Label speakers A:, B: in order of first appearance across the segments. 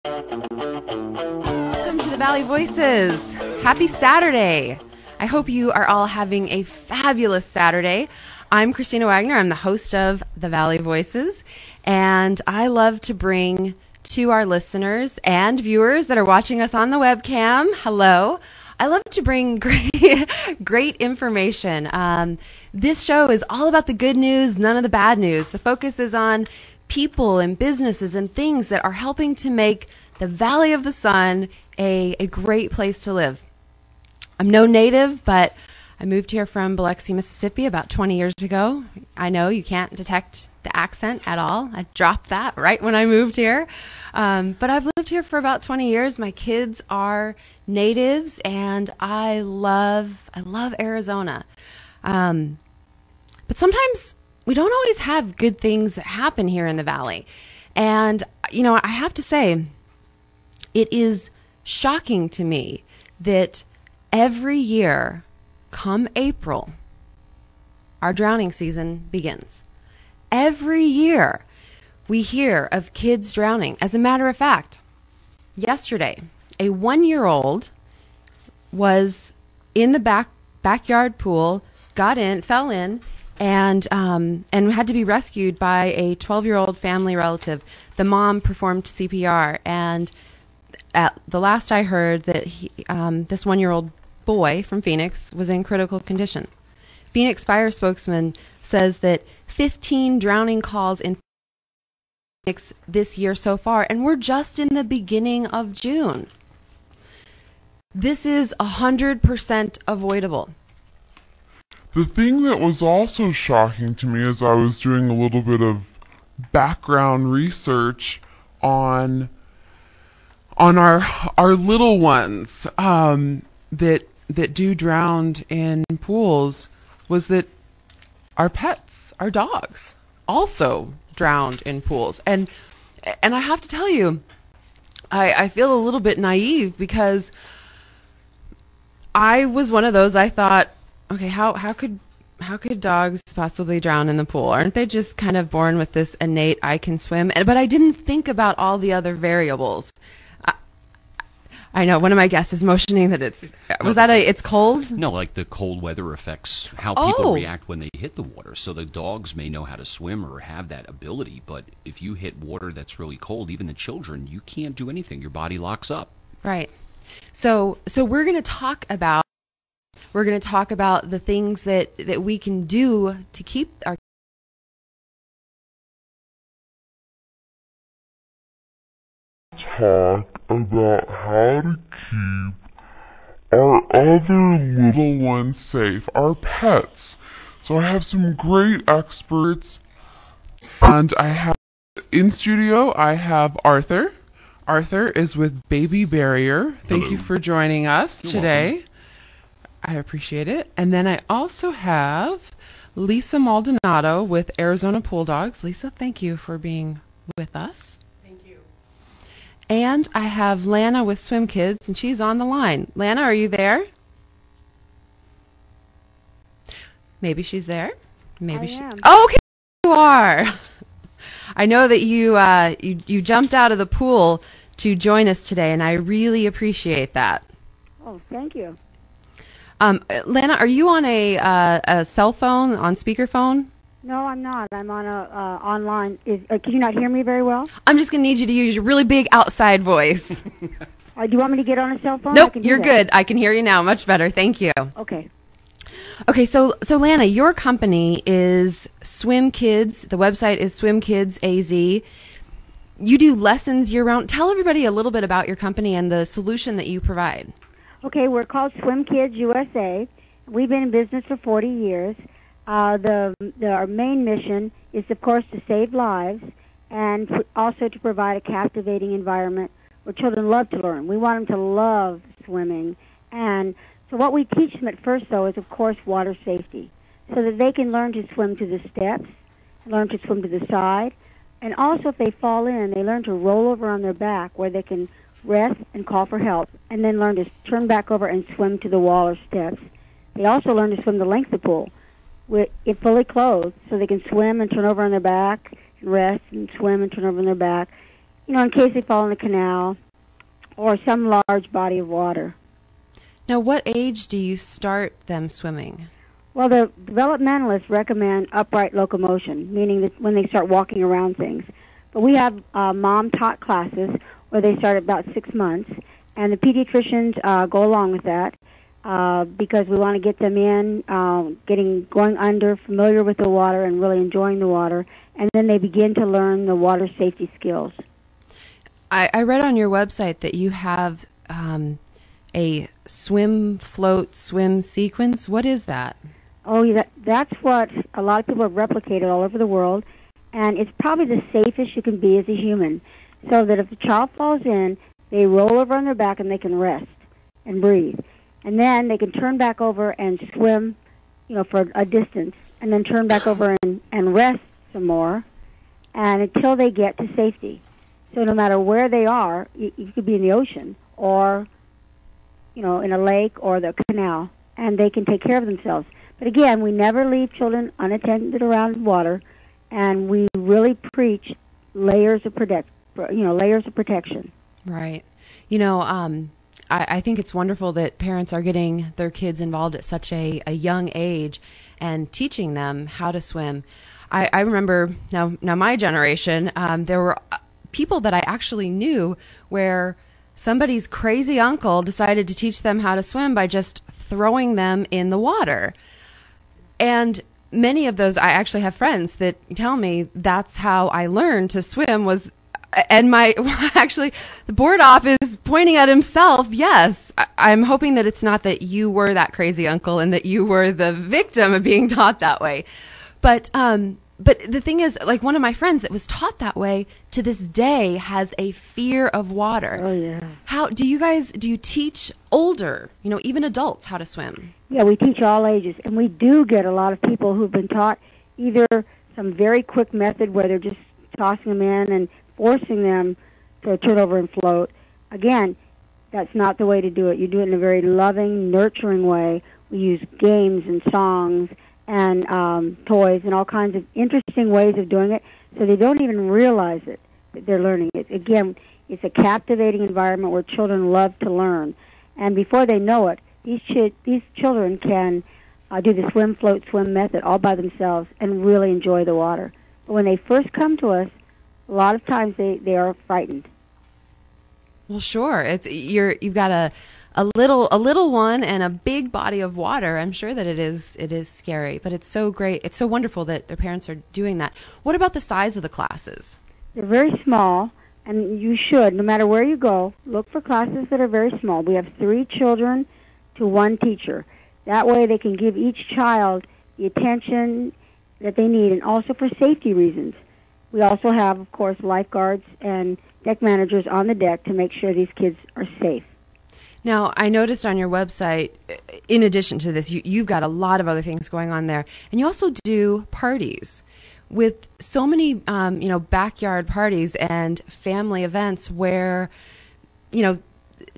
A: Welcome to the Valley Voices. Happy Saturday. I hope you are all having a fabulous Saturday. I'm Christina Wagner. I'm the host of the Valley Voices, and I love to bring to our listeners and viewers that are watching us on the webcam, hello. I love to bring great information. This show is all about the good news, none of the bad news. The focus is on people and businesses and things that are helping to make the Valley of the Sun a great place to live. I'm no native, but I moved here from Biloxi, Mississippi about 20 years ago. I know you can't detect the accent at all. I dropped that right when I moved here. But I've lived here for about 20 years. My kids are natives, and I love Arizona. But sometimes we don't always have good things that happen here in the Valley. And, you know, I have to say, it is shocking to me that every year, come April, our drowning season begins. Every year, we hear of kids drowning. As a matter of fact, yesterday, a 1-year-old was in the backyard pool, fell in, and had to be rescued by a 12-year-old family relative. The mom performed CPR, and at the last I heard that this 1-year-old boy from Phoenix was in critical condition. Phoenix Fire spokesman says that 15 drowning calls in Phoenix this year so far, and we're just in the beginning of June. This is 100% avoidable.
B: The thing that was also shocking to me as I was doing a little bit of background research on our little ones that do drowned in pools was that our pets, our dogs, also drowned in pools. And I have to tell you, I feel a little bit naive because I was one of those. I thought, okay, how could dogs possibly drown in the pool? Aren't they just kind of born with this innate I can swim? But I didn't think about all the other variables. I know one of my guests is motioning that it's cold?
C: No, like the cold weather affects how people react when they hit the water. So the dogs may know how to swim or have that ability, but if you hit water that's really cold, even the children, you can't do anything. Your body locks up.
A: Right. So we're going to talk about the things that we can do to keep our
B: talk about how to keep our other little ones safe, our pets. So I have some great experts, and in studio I have Arthur. Arthur is with Baby Barrier. Thank you for joining us today.
C: Welcome.
A: I appreciate it. And then I also have Lisa Maldonado with Arizona Pool Dogs. Lisa, thank you for being with us.
D: Thank you.
A: And I have Lana with Swim Kids, and she's on the line. Lana, are you there? Maybe she's there. Maybe
D: I am.
A: Oh, okay, you are. I know that you jumped out of the pool to join us today, and I really appreciate that.
D: Oh, thank you.
A: Lana, are you on a cell phone, on speakerphone?
D: No, I'm not. I'm on a online. Can you not hear me very well?
A: I'm just going to need you to use your really big outside voice.
D: Do you want me to get on a cell phone?
A: Nope, you're good. I can hear you now much better. Thank you.
D: Okay.
A: Okay, so Lana, your company is Swim Kids. The website is Swim Kids AZ. You do lessons year-round. Tell everybody a little bit about your company and the solution that you provide.
D: Okay, we're called Swim Kids USA. We've been in business for 40 years. Our main mission is, of course, to save lives and also to provide a captivating environment where children love to learn. We want them to love swimming. And so what we teach them at first, though, is, of course, water safety, so that they can learn to swim to the steps, learn to swim to the side, and also if they fall in, they learn to roll over on their back where they can rest and call for help, and then learn to turn back over and swim to the wall or steps. They also learn to swim the length of the pool, fully clothed, so they can swim and turn over on their back and rest and swim and turn over on their back. in case they fall in the canal or some large body of water.
A: Now, what age do you start them swimming?
D: Well, the developmentalists recommend upright locomotion, meaning that when they start walking around things. But we have mom-taught classes where they start at about 6 months, and the pediatricians go along with that because we want to get them in, going under, familiar with the water, and really enjoying the water, and then they begin to learn the water safety skills.
A: I read on your website that you have a swim, float, swim sequence. What is that?
D: Oh, yeah, that's what a lot of people have replicated all over the world, and it's probably the safest you can be as a human, so that if the child falls in, they roll over on their back and they can rest and breathe. And then they can turn back over and swim, for a distance, and then turn back over and rest some more, and until they get to safety. So no matter where they are, you could be in the ocean or, in a lake or the canal, and they can take care of themselves. But again, we never leave children unattended around water, and we really preach layers of protection.
A: Right. I think it's wonderful that parents are getting their kids involved at such a young age and teaching them how to swim. I remember now my generation, there were people that I actually knew where somebody's crazy uncle decided to teach them how to swim by just throwing them in the water. And many of those, I actually have friends that tell me that's how I learned to swim was, and actually the board op is pointing at himself. Yes, I'm hoping that it's not that you were that crazy uncle and that you were the victim of being taught that way. But the thing is, like one of my friends that was taught that way to this day has a fear of water.
D: Oh, yeah.
A: How do you teach older, even adults how to swim?
D: Yeah, we teach all ages, and we do get a lot of people who've been taught either some very quick method where they're just tossing them in and forcing them to turn over and float. Again, that's not the way to do it. You do it in a very loving, nurturing way. We use games and songs and toys and all kinds of interesting ways of doing it, so they don't even realize it, that they're learning it. Again, it's a captivating environment where children love to learn. And before they know it, these children can do the swim, float, swim method all by themselves and really enjoy the water. But when they first come to us, a lot of times they are frightened.
A: Well, sure. You've got a little one and a big body of water. I'm sure that it is scary, but it's so great. It's so wonderful that their parents are doing that. What about the size of the classes?
D: They're very small, and you should, no matter where you go, look for classes that are very small. We have 3 children to 1 teacher. That way they can give each child the attention that they need, and also for safety reasons. We also have, of course, lifeguards and deck managers on the deck to make sure these kids are safe.
A: Now, I noticed on your website, in addition to this, you've got a lot of other things going on there, and you also do parties with so many, backyard parties and family events where,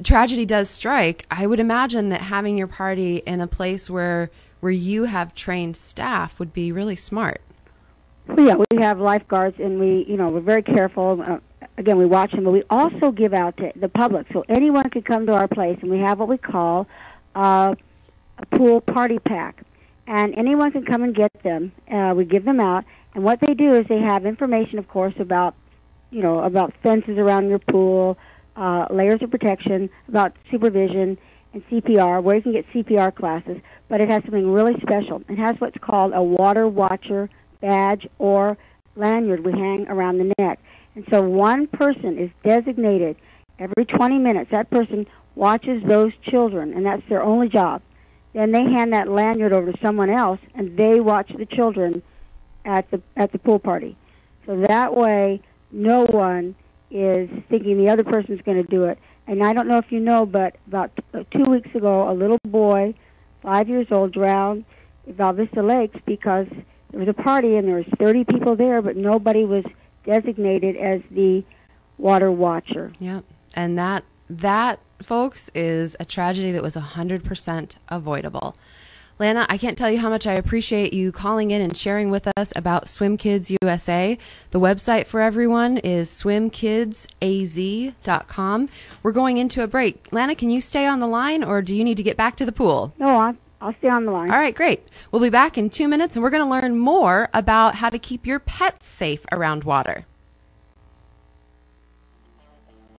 A: tragedy does strike. I would imagine that having your party in a place where you have trained staff would be really smart.
D: Well, yeah, we have lifeguards, and we're very careful. Again, we watch them, but we also give out to the public, so anyone can come to our place, and we have what we call a pool party pack, and anyone can come and get them. We give them out, and what they do is they have information, of course, about fences around your pool, layers of protection, about supervision and CPR, where you can get CPR classes, but it has something really special. It has what's called a water watcher badge or lanyard we hang around the neck. And so one person is designated every 20 minutes. That person watches those children, and that's their only job. Then they hand that lanyard over to someone else, and they watch the children at the pool party. So that way, no one is thinking the other person's going to do it. And I don't know if you know, but about 2 weeks ago, a little boy, 5 years old, drowned in Val Vista Lakes because there was a party and there was 30 people there, but nobody was designated as the water watcher.
A: Yeah, and that, folks, is a tragedy that was 100% avoidable. Lana, I can't tell you how much I appreciate you calling in and sharing with us about Swim Kids USA. The website for everyone is swimkidsaz.com. We're going into a break. Lana, can you stay on the line, or do you need to get back to the pool?
D: No, I'll stay on the line.
A: All right, great. We'll be back in 2 minutes, and we're going to learn more about how to keep your pets safe around water.